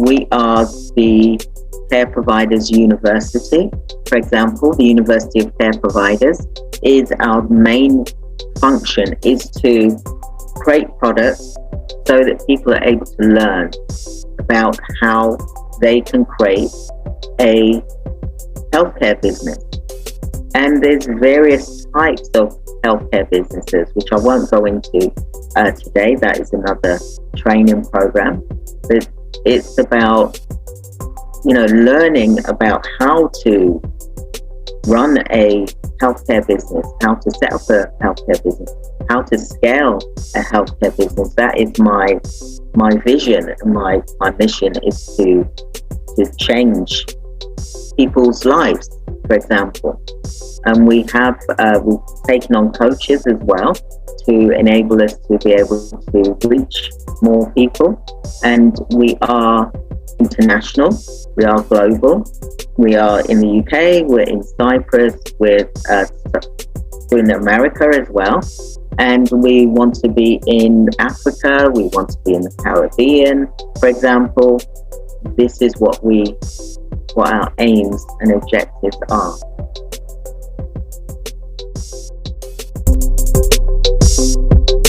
we are the Care Providers University. For example, the University of Care Providers is our main function is to create products so that people are able to learn about how they can create a healthcare business. And there's various types of healthcare businesses, which I won't go into today. That is another training program. But it's about, learning about how to run a healthcare business, how to set up a healthcare business, how to scale a healthcare business. That is my vision and my mission is to change people's lives, for example. And we've taken on coaches as well to enable us to be able to reach more people. And we are international, we are global. We are in the UK, we're in Cyprus, we're in America as well. And we want to be in Africa, we want to be in the Caribbean, for example. This is what our aims and objectives are.